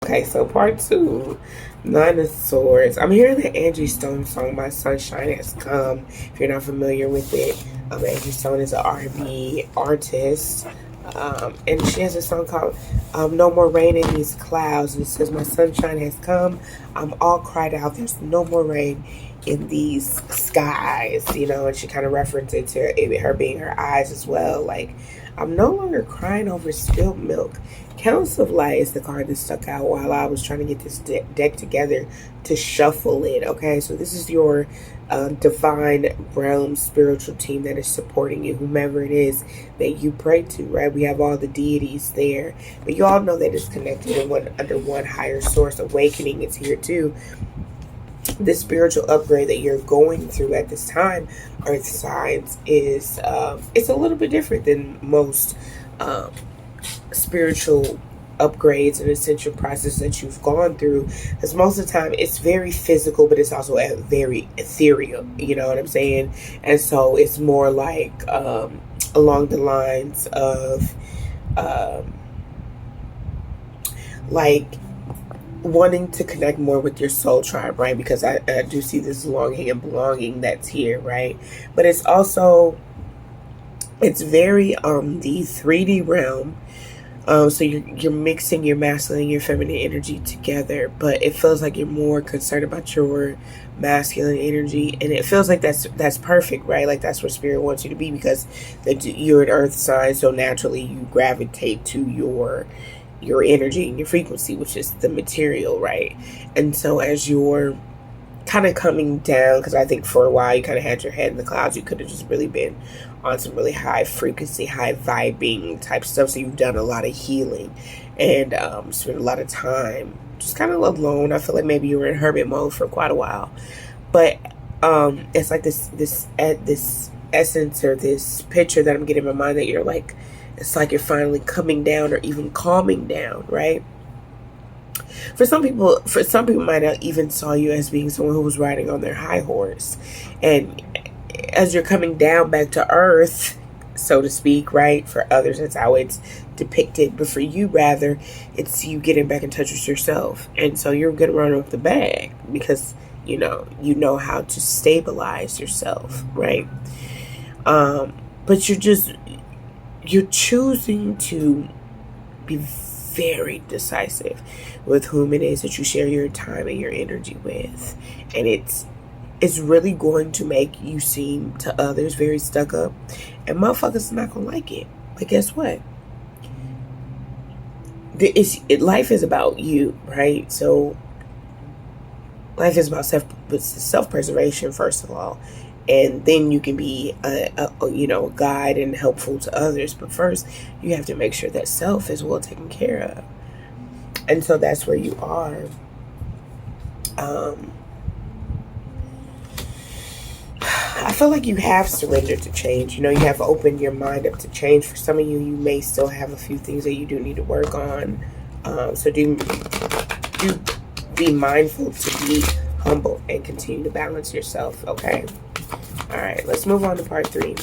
Okay, so part 2, Nine of Swords. I'm hearing the Angie Stone song, My Sunshine Has Come. If you're not familiar with it, Angie Stone is an R&B artist. And she has a song called No More Rain in These Clouds. And it says, my sunshine has come. I'm all cried out. There's no more rain in these skies. You know, and she kind of referenced it to it, her being her eyes as well. Like, I'm no longer crying over spilled milk. Council of Light is the card that stuck out while I was trying to get this deck together to shuffle it. Okay, so this is your divine realm spiritual team that is supporting you, whomever it is that you pray to, right? We have all the deities there, but you all know that it's connected in under one higher source. Awakening is here too. The spiritual upgrade that you're going through at this time, earth signs, is it's a little bit different than most spiritual upgrades and essential process that you've gone through, because most of the time it's very physical, but it's also very ethereal, you know what I'm saying? And so it's more like along the lines of like wanting to connect more with your soul tribe, right? Because I do see this longing and belonging that's here, right? But it's also, it's very the 3D realm. So you're mixing your masculine and your feminine energy together, but it feels like you're more concerned about your masculine energy, and it feels like that's perfect, right? Like that's where spirit wants you to be, because you're an earth sign, so naturally you gravitate to your energy and your frequency, which is the material, right? And so as you're kind of coming down, because I think for a while you kind of had your head in the clouds, you could have just really been on some really high frequency, high vibing type stuff. So you've done a lot of healing and spent a lot of time just kind of alone. I feel like maybe you were in hermit mode for quite a while, but it's like this essence or this picture that I'm getting in my mind that you're like, it's like you're finally coming down or even calming down, right? For some people might not even saw you as being someone who was riding on their high horse, and as you're coming down back to earth, so to speak, right? For others, that's how it's depicted, but for you, rather, it's you getting back in touch with yourself, and so you're gonna run with the bag because you know how to stabilize yourself, right? But you're choosing to be very decisive with whom it is that you share your time and your energy with, and it's really going to make you seem to others very stuck up, and motherfuckers are not gonna like it. But guess what? Life is about you, right? So life is about self-preservation first of all, and then you can be a guide and helpful to others. But first, you have to make sure that self is well taken care of. And so that's where you are. I feel like you have surrendered to change. You know, you have opened your mind up to change. For some of you, you may still have a few things that you do need to work on. So do be mindful to be humble and continue to balance yourself, okay? All right, let's move on to part 3.